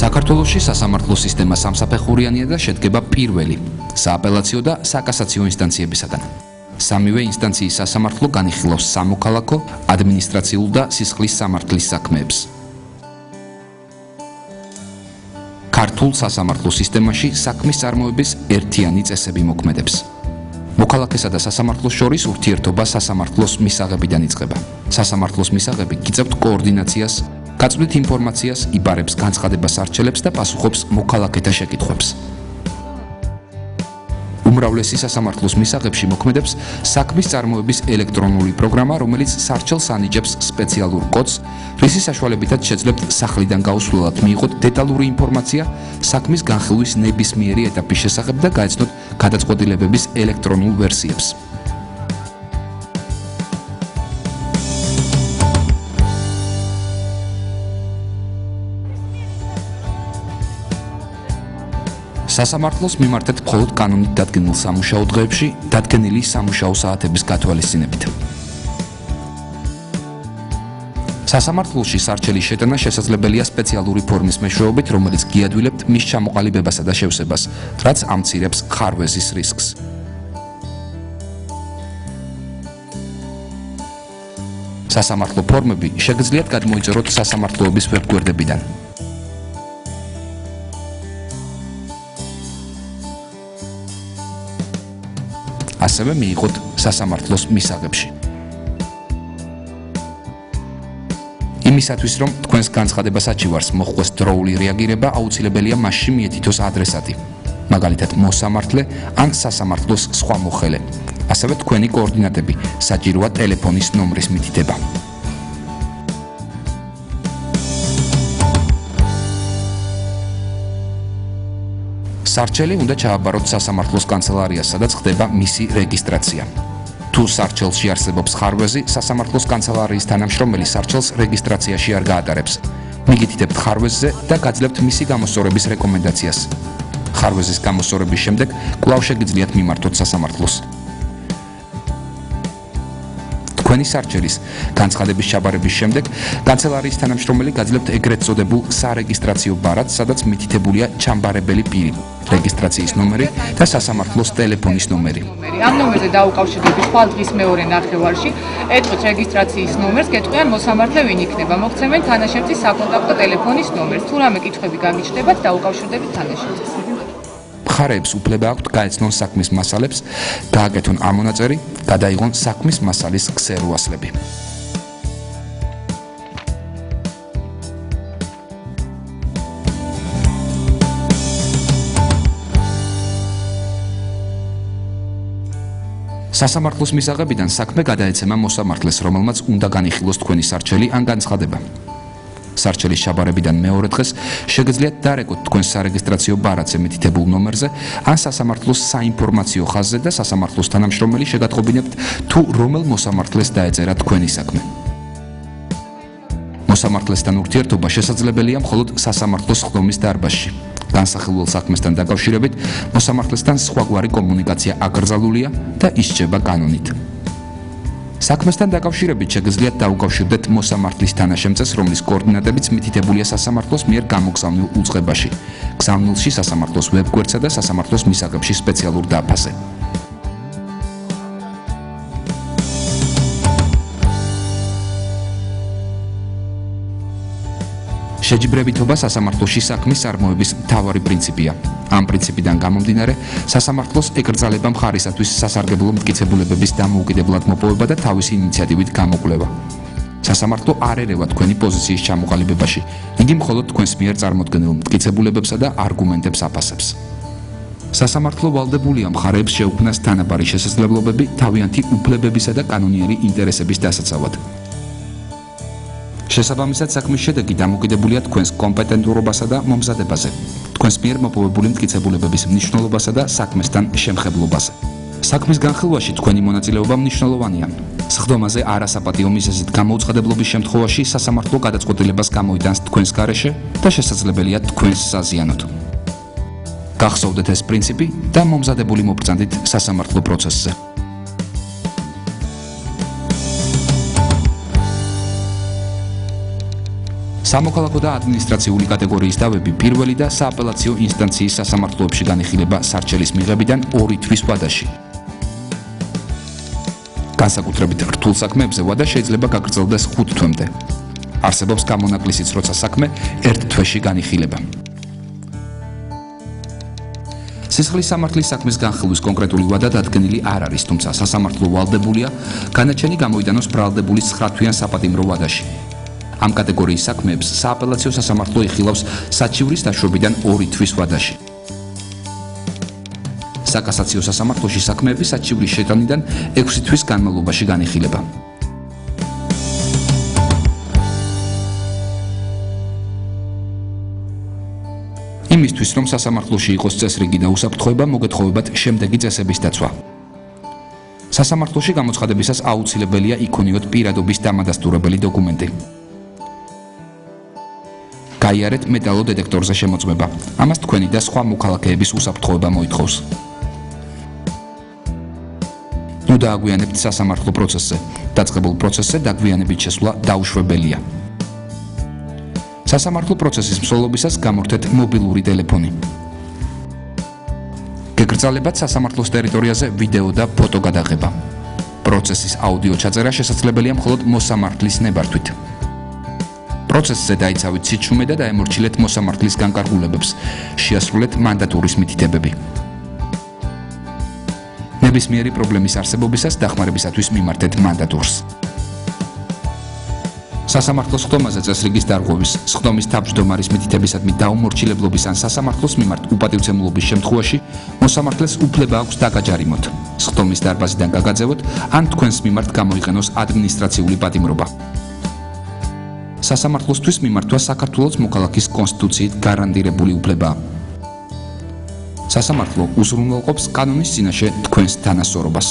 საქართველოში სასამართლო სისტემა სამსაფეხურიანია და შედგება პირველი სააპელაციო და საკასაციო ინსტანციებისაგან. სამივე ინსტანციის სასამართლო განიხილავს სამოქალაქო, ადმინისტრაციულ და სისხლის სამართლის საქმეებს. ქართულ სასამართლო სისტემაში საქმის წარმოების ერთიანი წესები მოქმედებს. მოქალაქესა და სასამართლოს შორის ურთიერთობა სასამართლოს მისაღებიდან იწყება. სასამართლოს მისაღები გიწევთ კოორდინაციას, გაწვდით ინფორმაციას, იბარებს განცხადებას არჩელებს და პასუხობს მოქალაქეთა შეკითხვებს. უმრავლესი სასამართლოს მისაღებში მოქმედებს საქმის წარმოების ელექტრონული პროგრამა, რომელიც სარჩელს ანიჭებს სპეციალურ კოდს, რისი საშუალებითაც შეძლებთ სახლიდან გაუსვლელად მიიღოთ დეტალური ინფორმაცია საქმის განხილვის ნებისმიერი ეტაპის შესახებ და გაეცნოთ გადაწყვეტილებების ელექტრონულ ვერსიებს. სასამართლოს მიმართეთ მხოლოდ კანონით დადგენილ სამუშაო დღეებში დადგენილი სამუშაო საათების გათვალისწინებით. სასამართლოში სარჩელის შეტანა შესაძლებელია სპეციალური ფორმის მეშვეობით, რომელიც გიადვილებთ მის ჩამოყალიბებასა და შევსებას, რაც ამცირებს ხარვეზის რისკს. სასამართლო ფორმები შეგიძლიათ გადმოიწეროთ სასამართლოების ვებგვერდებიდან. ასევე მიიღოთ სასამართლოს მისაღებში. იმისათვის, რომ თქვენს განცხადებას აჩივარს მოხდეს დროული რეაგირება, აუცილებელია მასში მიეთითოს ადრესატი, მაგალითად მოსამართლე ან სასამართლოს სხვა მოხელე, ასევე თქვენი კოორდინატები, საჭიროა ტელეფონის ნომრის მითითება. სარჩელი უნდა ჩააბაროთ სასამართლოს კანცელარიას, სადაც ხდება მისი რეგისტრაცია. თუ სარჩელში არსებობს ხარვეზი, სასამართლოს კანცელარიის თანამშრომელი სარჩელს რეგისტრაციაში არ გაატარებს. მიგითითებთ ხარვეზზე და გაძლევთ მისი გამოსწორების რეკომენდაციას. ხარვეზის გამოსწორების შემდეგ კვლავ შეგიძლიათ მიმართოთ სასამართლოს. თქვენი სარჩელის განცხადების ჩაბარების შემდეგ კანცელარიის თანამშრომელი გაძლევთ ეგრეთ წოდებულ სარეგისტრაციო ბარათს, სადაც მითითებულია ჩამბარებელი პირი, რეგისტრაციის ნომერი და სასამართლოს ტელეფონის ნომერი. ამ ნომერზე დაუკავშირდებით ხვალ დღის მეორე ნახევარში ეტყვით რეგისტრაციის ნომერს, გეტყვიან მოსამართლე ვინ იქნება, მოგცემენ თანაშემწის საკონტაქტო ტელეფონის ნომერს. თუ რამე კითხვები გაგიჩნდებათ, დაუკავშირდებით თანაშემწეს. მხარეებს უფლება აქვთ გაეცნონ საქმის მასალებს, გააკეთონ ამონაწერი, გადაიღონ საქმის მასალის ქსეროასლები. სასამართლოს მისაღებიდან საქმე გადაეცემა მოსამართლეს, რომელმაც უნდა განიხილოს თქვენი სარჩელი ან განცხადება. სარჩელის ჩაბარებიდან მეორე დღეს შეგიძლიათ დარეკოთ თქვენს სარეგისტრაციო ბარათზე მითითებულ ნომერზე ან სასამართლოს საინფორმაციო ხაზზე და სასამართლოს თანამშრომელი შეგატყობინებთ თუ რომელ მოსამართლეს დაეწერა თქვენი საქმე. მოსამართლესთან ურთიერთობა შესაძლებელია მხოლოდ სასამართლოს ხდომის დარბაზში. განსახილველ საქმესთან დაკავშირებით მოსამართლესთან სხვაგვარი კომუნიკაცია აკრძალულია და ისჯება კანონით. საქმესთან დაკავშირებით შეგიძლიათ დაუკავშირდეთ მოსამართლის თანაშემწეს, რომლის კოორდინატებიც მითითებულია სასამართლოს მიერ გამოგზავნილ უწყებაში, გზავნილში სასამართლოს ვებგვერდსა და სასამართლოს მისაღებში სპეციალურ დაფაზე. შეჯიბრებითობა სასამართლოში საქმის წარმოების მთავარი პრინციპია. ამ პრინციპიდან გამომდინარე, სასამართლოს ეკრძალება მხარისათვის სასარგებლო მტკიცებულებების დამოუკიდებლად მოპოვება და თავისი ინიციატივით გამოკვლევა. სასამართლო არ ერევა თქვენი პოზიციის ჩამოყალიბებაში, იგი მხოლოდ თქვენს მიერ წარმოდგენილ მტკიცებულებებსა და არგუმენტებს აფასებს. სასამართლო ვალდებულია მხარეებს შეუქმნას თანაბარი შესაძლებლობები თავიანთი უფლებებისა და კანონიერი ინტერესების დასაცავად. შესაბამისად, საქმის შედეგი დამოკიდებულია თქვენს კომპეტენტურობასა და მომზადებაზე, თქვენს მიერ მოპოვებული მტკიცებულებების მნიშვნელობასა და საქმესთან შემხებლობაზე. საქმის განხილვაში თქვენი მონაწილეობა მნიშვნელოვანია. სხდომაზე არასაპატიო მიზეზით გამოუცხადებლობის შემთხვევაში სასამართლო გადაწყვეტილებას გამოიტანს თქვენს გარეშე და შესაძლებელია თქვენს საზიანოდ. გახსოვდეთ ეს პრინციპი და მომზადებული მობრძანდით სასამართლო პროცესზე. სამოქალაქო და ადმინისტრაციული კატეგორიის დავები პირველი და სააპელაციო ინსტანციის სასამართლოებში განიხილება სარჩელის მიღებიდან 2 თვის ვადაში. განსაკუთრებით რთულ საქმეებზე ვადა შეიძლება გაგრძელდეს 5 თვემდე. არსებობს გამონაკლისიც, როცა საქმე 1 თვეში განიხილება. სისხლის სამართლის საქმის განხილვის კონკრეტული ვადა დადგენილი არ არის, თუმცა სასამართლო ვალდებულია განაჩენი გამოიტანოს ბრალდებულის 9 თვიან საპატიმრო ვადაში. ამ კატეგორიის საქმეებს სააპელაციო სასამართლო იხილავს საჩივრის დაშვებიდან 2 თვის ვადაში. საკასაციო სასამართლოში საქმეები საჩივრის შეტანიდან 6 თვის განმავლობაში განიხილება. იმისთვის, რომ სასამართლოში იყოს წესრიგი და უსაფრთხოება, მოგეთხოვებათ შემდეგი წესების დაცვა. სასამართლოში გამოცხადებისას აუცილებელია იქონიოთ პირადობის დამადასტურებელი დოკუმენტი. გაიარეთ მეტალოდეტექტორზე შემოწმება. ამას თქვენი და სხვა მოქალაქეების უსაფრთხოება მოითხოვს. ნუ დააგვიანებთ სასამართლო პროცესზე. დაწყებულ პროცესზე დაგვიანებით შესვლა დაუშვებელია. სასამართლო პროცესის მსვლელობისას გამორთეთ მობილური ტელეფონი. გეკრძალებათ სასამართლოს ტერიტორიაზე ვიდეო და ფოტო გადაღება. პროცესის აუდიო ჩაწერა შესაძლებელია მხოლოდ მოსამართლის ნებართვით. პროცესზე დაიცავით სიჩუმე და დაემორჩილეთ მოსამართლის განკარგულებებს. შეასრულეთ მანდატურის მითითებები. ნებისმიერი პრობლემის არსებობისას დახმარებისათვის მიმართეთ მანდატურს. სასამართლოს ხდომაზე წესრიგის დარღვევის, სხდომის თავმჯდომარის მითითებისადმი დაუმორჩილებლობის ან სასამართლოს მიმართ უპატივცემულობის შემთხვევაში მოსამართლეს უფლება აქვს დაგაჯარიმოთ, სხდომის დარბაზიდან გაგაძევოთ ან თქვენს მიმართ გამოიყენოს ადმინისტრაციული პატიმრობა. სასამართლოსთვის მიმართვა საქართველოს მოქალაქის კონსტიტუციით გარანტირებული უფლებაა. სასამართლო უზრუნველყოფს კანონის წინაშე თქვენს თანასწორობას.